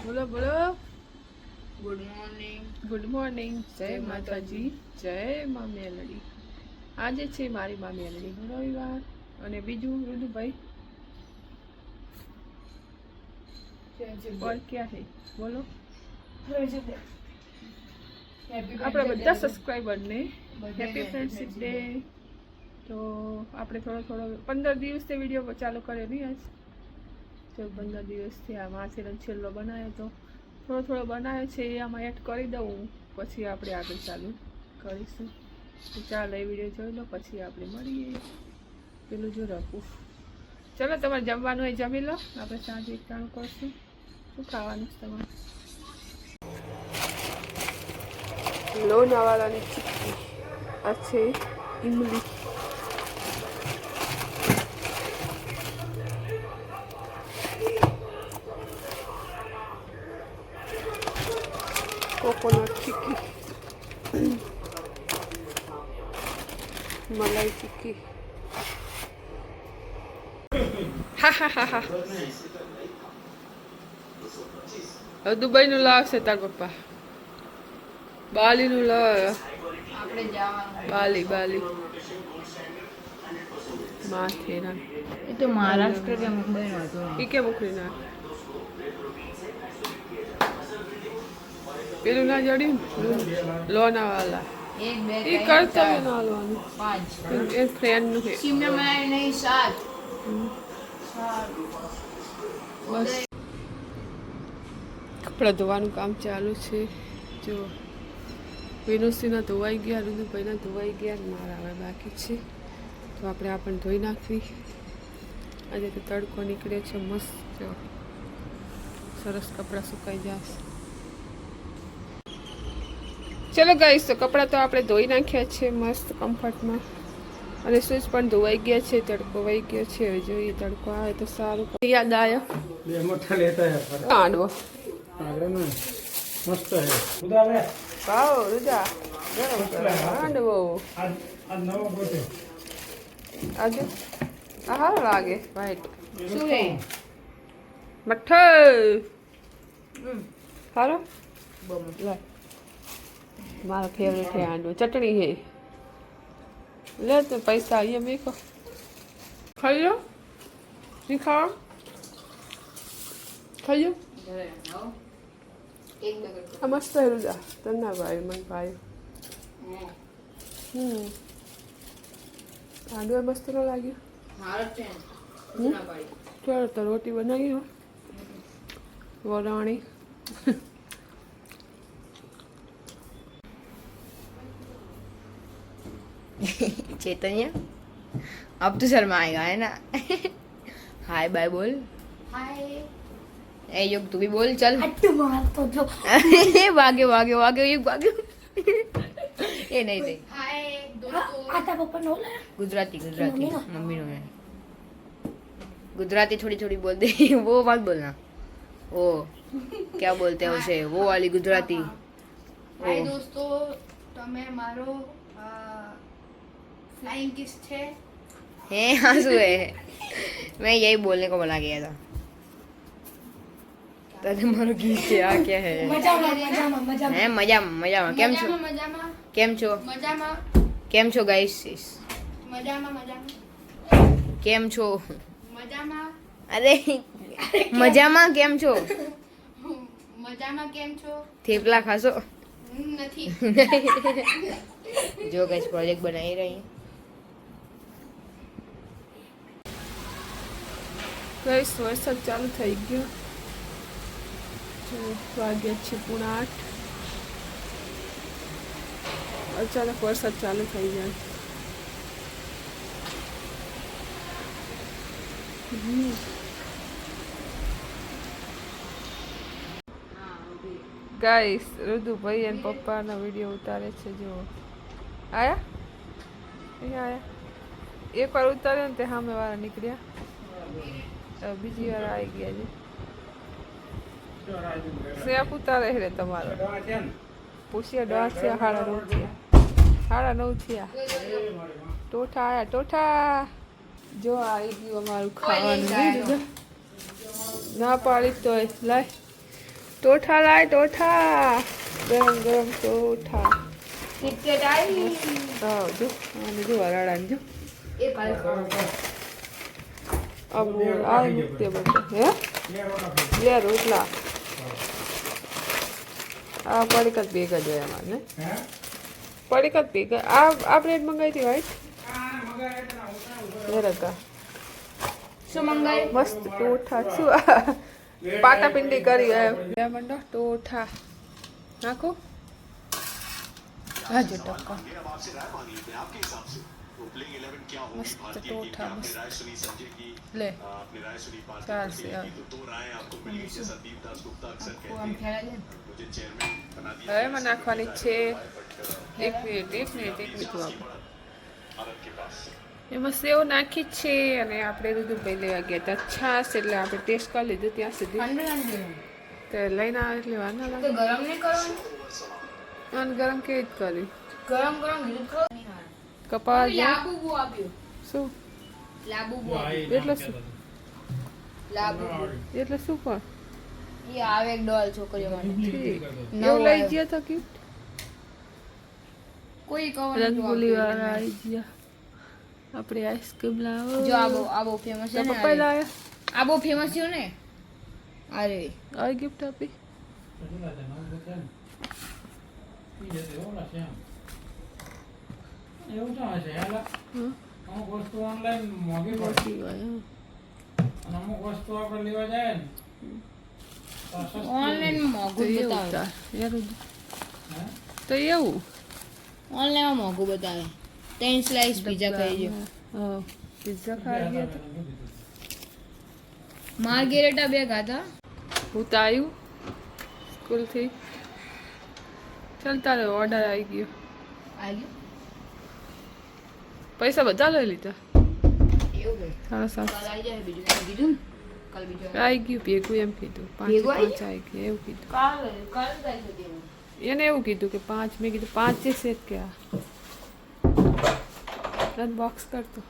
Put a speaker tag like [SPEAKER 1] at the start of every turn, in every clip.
[SPEAKER 1] બોલો બોલો.
[SPEAKER 2] Good morning.
[SPEAKER 1] જય માતાજી, જય મા મેલડી. આજે છે મારી મા મેલડીનો રવિવાર. અને બીજું રુદુભાઈ और क्या है બોલો. આપણે બધા સબસ્ક્રાઈબરને હેપી ફ્રેન્ડશિપ ડે. તો આપણે થોડો 15 દિવસથી વિડીયો ચાલુ કર્યો નહીં આજ. તો 15 દિવસથી આ માસીનો છેલ્લો બનાવ્યો તો થોડો બનાવ્યો છે એ આમાં એડ કરી દઉં, પછી આપણે આગળ ચાલુ કરીશું. તો ચાલો એ વિડીયો જોઈ લો, પછી આપણે મળીએ. પેલું જો રાખું. ચલો તમારે જમવાનું હોય જમી લો, આપણે સાંજે એકટાણું કરશું. શું ખાવાનું છે તમારે? લોનાવાલાની ચીક્કી, આ છે ઇમલી. કોકોનટ ચીક્કી, મલાઈ ચીક્કી. હા હા હા હા. હવે દુબઈનું લાવશે તાર પપ્પા. બાલીનું લાવ. બાલી માથેરાન.
[SPEAKER 2] એ તો મહારાષ્ટ્ર કે મુંબઈ નો હતો.
[SPEAKER 1] એ કેમ ઉખડી ના પેલું ના જડ્યું લોનાવાલા. એ કરતા ના લોવાનું 5 એ ફ્રેન્ડ નું છે.
[SPEAKER 2] શિમલા મલાઈ નહીં 7.
[SPEAKER 1] બસ કપડાં ધોવાનું કામ ચાલુ છે. જો વિનુસીના ધોવાઈ ગયા, રુદુભાઈના ધોવાઈ ગયા, મારા હવે બાકી છે. તો આપણે આ પણ ધોઈ નાખવી. આજે તો તડકો નીકળે છે મસ્ત. જો સરસ કપડાં સુકાઈ જશે. ચલો ગાઈસ, તો કપડાં તો આપણે ધોઈ નાખ્યા છે મસ્ત કમ્ફર્ટમાં. અને શૂઝ પણ ધોવાઈ ગયા છે. તડકો વહી ગયો છે. હવે જોઈએ તડકો આવે તો સારું. યાદ આવ્યો હાંડવો
[SPEAKER 3] मस्त है खुदा में
[SPEAKER 1] પાવ રુદા ગરમ ગરમ હાંડવો. આજે આ હારો લાગે વાઈટ.
[SPEAKER 2] શું હે?
[SPEAKER 1] મઠ્ઠો હારો. લે મારો ફેવરેટ છે હાંડવો. ચટણી હે. લે તો પૈસા અહીંયા મેકો. ખાઈ લો. નહીં ખાવા? ખાઈ લો. આ મસ્ત હે રુદા. તને ના ભાઈ મને ભાઈ. હાંડવો મસ્ત ન લાગ્યો? ચાલો તો રોટી બનાવી હો. વરાણી.
[SPEAKER 2] चैतन्य अब तो शर्मा आएगा है ना. हाय बाय बोल. हाय. ए योग तू भी बोल चल. भागे ये भागे. ये नहीं हाय दोस्तों. आता पप्पा नो गुजराती मम्मी नो है. गुजराती थोड़ी बोल दे. वो मत बोलना. वो क्या बोलते हैं उसे, वो वाली गुजराती. हाय दोस्तों, તમે મારો फ्लाइंग किस है. आंसू है. मैं यही बोलने को बोला गया था. तने मारो किस है. आ क्या है? मजामा केम छो गाइस. केम छो. अरे मजामा केम छो. थेपला खासो નથી. जो गाइस प्रोजेक्ट बनाई रही है.
[SPEAKER 1] ગાઈસ વરસાદ ચાલુ થઈ ગયો. જો વાગ્યા છે 8:30. અચાનક વરસાદ ચાલુ થઈ જાય. ગાઈસ રુદુભાઈ અને પપ્પાના વિડીયો ઉતારે છે. જો આયા અહીંયા આયા. એક વાર ઉતાર્યો ને તે સામે વાળા નીકળ્યા. બીજી વાર આવી ગયા છે. સ્નેપ ઉતારે રે તમારો. પૂછ્યા 10 છે 9:30 છે. 9:30 થયા. ટોઠા આયા ટોઠા. જો આવી ગયું અમારું ખાવાનું. ના પાડી તોય લાય ટોઠા લાય ટોઠા, ગરમ ગરમ ટોઠા.
[SPEAKER 2] કિટકેટ આવી
[SPEAKER 1] હા જો અને જો વરાળા જો
[SPEAKER 2] એ કાલ
[SPEAKER 1] અબુ આ મૂકતે બધા હે બે રોટલા આ પડીકત ભેગા જ હોય અમારે ને પડીકત ભેગા આ બ્રેડ મંગાવી હતી વાઈટ રકા
[SPEAKER 2] શું મંગાઈ
[SPEAKER 1] મસ્ત ટોઠા શું પાટા પિંડી કરી બે મંડો ટોઠા નાખો હા જો ટકા મસ્ત ટોઠા મસ્ત લે ચાલશે હવે એમાં નાખવાની છે એક મિનિટ એમાં સેવ નાખી છે અને આપણે દૂધ ભાઈ લેવા ગયા હતા છાશ એટલે આપણે ટેસ્ટ કરી લીધું ત્યાં સુધી તો લઈને આવે એટલે વાર ના લાગે
[SPEAKER 2] ગરમ નહીં કરવાનું
[SPEAKER 1] અને ગરમ કેવી જ કરી
[SPEAKER 2] ગરમ ગરમ દૂધ ખાવ
[SPEAKER 1] કપાસ
[SPEAKER 2] લાબુ બુ આપ્યું
[SPEAKER 1] શું
[SPEAKER 2] લાબુ બુ
[SPEAKER 1] એટલે શું
[SPEAKER 2] લાબુ
[SPEAKER 1] એટલે શું પણ
[SPEAKER 2] એ આવે એક ડોલ છોકરીઓ માટે
[SPEAKER 1] એવું લઈ ગયા તો ગિફ્ટ
[SPEAKER 2] કોઈ કવર
[SPEAKER 1] રંગોલી વાળા આવી ગયા આપણે આઈસ્ક્રીમ લાવો
[SPEAKER 2] જો આબો ફેમસ છે ને
[SPEAKER 1] પપ્પા લાયા
[SPEAKER 2] આબો ફેમસ છે ને અરે
[SPEAKER 1] આ ગિફ્ટ આપી
[SPEAKER 3] એવું શું હશે અમુક વસ્તુ ઓનલાઈન મોંઘી પડે
[SPEAKER 1] મોટી હોય
[SPEAKER 3] અને અમુક વસ્તુ આપણે લેવા જાય ને તો સસ્તું
[SPEAKER 2] ઓનલાઈન
[SPEAKER 1] તો
[SPEAKER 2] મોંઘું
[SPEAKER 1] એવું
[SPEAKER 2] બતાવે
[SPEAKER 1] તાર યાર
[SPEAKER 3] હે?
[SPEAKER 1] તો એવું
[SPEAKER 2] ઓનલાઈન મોંઘું બતાવે 3 સ્લાઈસ પિઝા ખાઈ ગયો
[SPEAKER 1] હા પિઝા ખાઈ ગયા તો
[SPEAKER 2] માર્ગેરેટા બે ખાધા
[SPEAKER 1] હું તો આવ્યું સ્કૂલથી ચાલતા રહ્યો ઓર્ડર આવી ગયો
[SPEAKER 2] આવી
[SPEAKER 1] પૈસા બધા લઈ લીધા
[SPEAKER 2] એવું કે
[SPEAKER 1] સાડા સાત
[SPEAKER 2] કાલ આવી જાય બીજું એમ કીધું ને? કાલ બીજું
[SPEAKER 1] આવી ગયું ભેગું એમ કીધું
[SPEAKER 2] ભેગું આવી
[SPEAKER 1] પાંચ આવી ગયું એવું કીધું
[SPEAKER 2] કાલ જાય છે દેવું
[SPEAKER 1] એને એવું કીધું કે 5 મેં કીધું 5 જે સેટ કે આ બોક્સ કરતો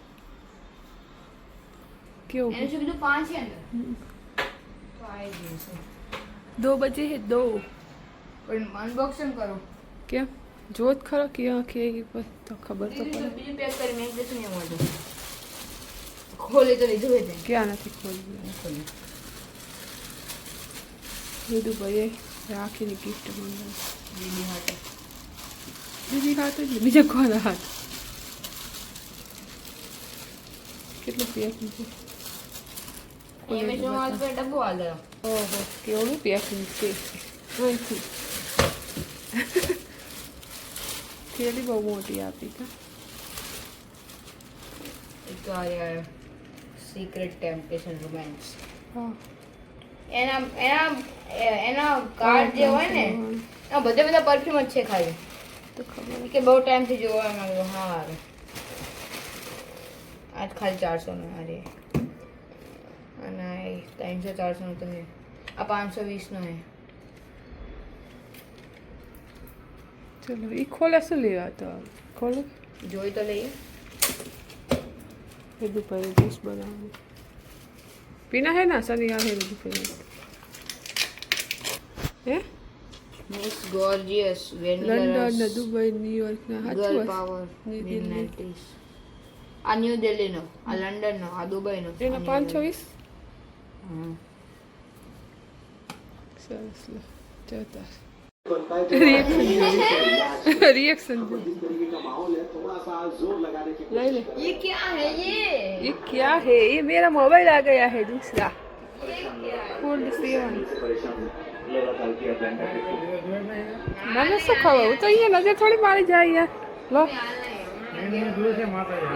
[SPEAKER 1] કેવું
[SPEAKER 2] એને શું કીધું 5 છે અંદર તો આવી જશે
[SPEAKER 1] 2 બજે હે 2
[SPEAKER 2] પણ અનબોક્સિંગ કરો
[SPEAKER 1] કેમ જોત ખરો કે આંખે તો ખબર તો પડે
[SPEAKER 2] બીજું પેક કરી મેં જતું નહીં મળતું ખોલી તો લીધું હોય તે
[SPEAKER 1] ક્યાં નથી ખોલ્યું લીધું ભાઈએ રાખીને ગિફ્ટ મંગાવી
[SPEAKER 2] દીદી હાથે
[SPEAKER 1] દીદી હાથ જ ને, બીજા કોના હાથ કેટલું પેકિંગ છે
[SPEAKER 2] એમેઝોન વાળા પર ડબ્બો આલે
[SPEAKER 1] ઓહો કેવડું પેકિંગ છે અહીંથી થેલી બહુ મોટી આપી કા
[SPEAKER 2] એક તો આ સિક્રેટ ટેમ્પટેશન રોમાન્સ
[SPEAKER 1] હા
[SPEAKER 2] એના કાર્ડ જે હોય ને એમાં બધા પરફ્યુમ જ છે ખાલી
[SPEAKER 1] તો ખબર
[SPEAKER 2] કે બહુ ટાઈમથી જોવા માંગ્યો હા આવે આજ ખાલી 400 નો અરે અને આ 300 400 નો તો છે આ 520 નો છે
[SPEAKER 1] ચલો એ ખોલે શું લેવા તો ખોલો
[SPEAKER 2] જોઈ તો લઈએ
[SPEAKER 1] બધું પહેલે જ્યુસ બનાવવાનું પીના હે ના સની આ હે બધું પહેલે હે
[SPEAKER 2] મોસ્ટ ગોર્જિયસ વેનિલા
[SPEAKER 1] લંડન ને દુબઈ ન્યુયોર્ક ના
[SPEAKER 2] ગર્લ
[SPEAKER 1] સાચું
[SPEAKER 2] પાવર
[SPEAKER 1] ન્યૂ દિલ્હી
[SPEAKER 2] મિડનાઇટ આ ન્યૂ દિલ્હી નો આ લંડન નો આ દુબઈ નો
[SPEAKER 1] એના 520
[SPEAKER 2] હા
[SPEAKER 1] સરસ લે જોતા रिएक्शन ले ले
[SPEAKER 2] ये क्या है
[SPEAKER 1] ये क्या है ये मेरा मोबाइल आ गया है दूसरा फोल्ड 7 मैंने શું ખબર હું તો અહીંયા નજર થોડી મારી જાય યાર લો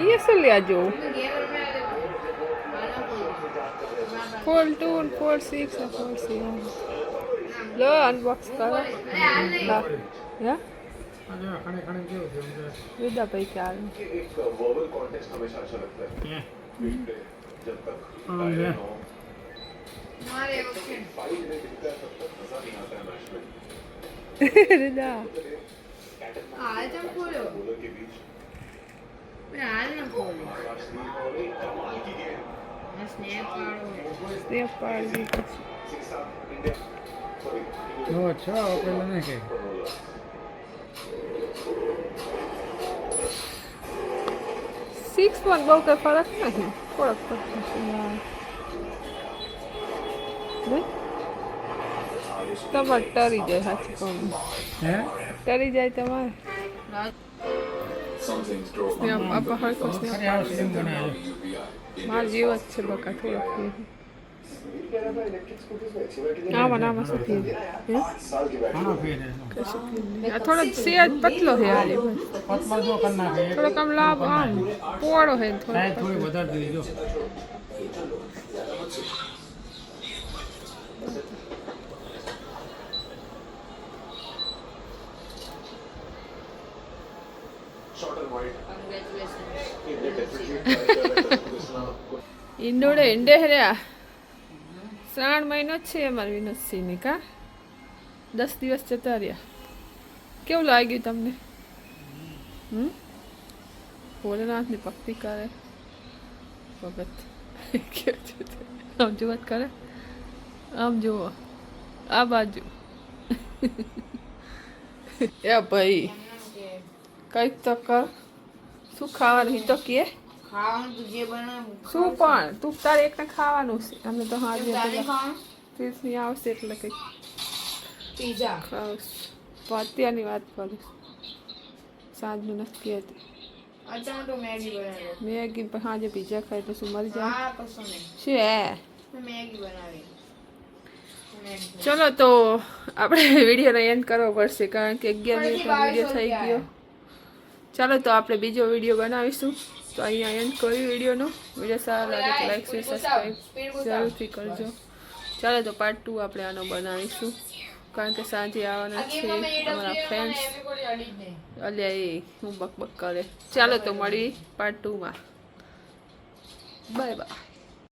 [SPEAKER 1] ये શું લે જો फोल्ड 2 फोल्ड 6 फोल्ड 7 लो अनबॉक्स करो ला या
[SPEAKER 3] ખાણે ખાણે કેવું છે
[SPEAKER 1] વિદા ભાઈ ચાલ
[SPEAKER 4] एक वर्बल कॉन्टेक्स्ट हमेशा अच्छा लगता है जब तक
[SPEAKER 2] मारे ऑप्शन
[SPEAKER 4] फाइल में दिखता है तब तक मजा नहीं आता है मैच में
[SPEAKER 1] વિદા
[SPEAKER 2] हाल तुम खोलो
[SPEAKER 4] बॉलर के बीच
[SPEAKER 2] मैं हाल ना खोलो
[SPEAKER 4] महाराष्ट्र और एक कमाल की गेम
[SPEAKER 2] मैं स्नैप पाड़ो
[SPEAKER 1] સ્નેપ પાડી
[SPEAKER 4] इंडिया सॉरी
[SPEAKER 3] જેવો જ છો પેલો નહીં કે
[SPEAKER 1] સિક્સમાં બહુ કંઈ ફરક નહીં, થોડોક ફરક હશે યાર. નહીં? તમારે ટરી જાય સાચું કહું,
[SPEAKER 3] હે
[SPEAKER 1] ટરી જાય તમારે.
[SPEAKER 4] Something's drove my
[SPEAKER 1] snap Apa હરકો snap
[SPEAKER 3] અરે આવો સ્લીમ બનાવ્યો
[SPEAKER 1] માર જેવો જ છે બકા થોડોક
[SPEAKER 4] इलेक्ट्रिक स्कूटीज में अच्छी बैटरी
[SPEAKER 1] આમાં નામાં શું થયું?
[SPEAKER 4] साल की बैटरी
[SPEAKER 3] ઘણો ફેર
[SPEAKER 1] આ થોડો સેજ પતલો છે હાલે બસ.
[SPEAKER 3] પતમાં જો કરી નાખે
[SPEAKER 1] થોડોક આમ લાભ આમ પોળો છે ને થોડો
[SPEAKER 3] સાઈઝ થોડી વધારે દીધી જો
[SPEAKER 4] शॉर्ट एंड वाइड ये डेफिनेटली
[SPEAKER 1] ઈંડોડે ઈંડે હર્યા 3 મહિનો જ છે અમારી વિનોદસિંહની કા 10 દિવસ જતા રહ્યા. કેવું લાગ્યું તમને? ભોલેનાથની ભક્તિ કરે ભગત કેવું છે તે? આમ જુઓ જ કરે, આમ જુઓ આ બાજુ એ ભાઈ કંઈક તો કર. શું ખાવાનું ઈ તો કે
[SPEAKER 2] ખાવાનું તું જે બનાવું
[SPEAKER 1] શું પણ તું તારે એકને ખાવાનું છે. અમે તો હા જે
[SPEAKER 2] તારે ખાવાનું
[SPEAKER 1] ત્રીસની આવશે એટલે કંઈક
[SPEAKER 2] પીઝા
[SPEAKER 1] ખાવશ. તો અત્યારની વાત કરું, સાંજનું નથી કહેતી.
[SPEAKER 2] અચાનક તો મેગી બનાવી
[SPEAKER 1] મેગી પણ સાંજે પીઝા ખાય એટલે શું મરી જાય?
[SPEAKER 2] હા કશું નહીં
[SPEAKER 1] શું હે?
[SPEAKER 2] મેં મેગી બનાવી મેગી.
[SPEAKER 1] ચલો તો આપણે વિડીયોનો એન્ડ કરવો પડશે કારણ કે 11 મિનિટનો વિડીયો થઈ ગયો. ચાલો તો આપણે બીજો વિડીયો બનાવીશું. તો અહીંયા એન્ડ કર્યું વિડીયોનો. વિડીયો સારો લાગે તો લાઈક શેર સબસ્ક્રાઈબ જરૂરથી કરજો. ચાલો તો પાર્ટ 2 આપણે આનો બનાવીશું કારણ કે સાંજે આવવાના છે અમારા ફ્રેન્ડ્સ. અલ્યા એ હું બકબક કરે. ચાલો તો મળી પાર્ટ 2માં. Bye bye.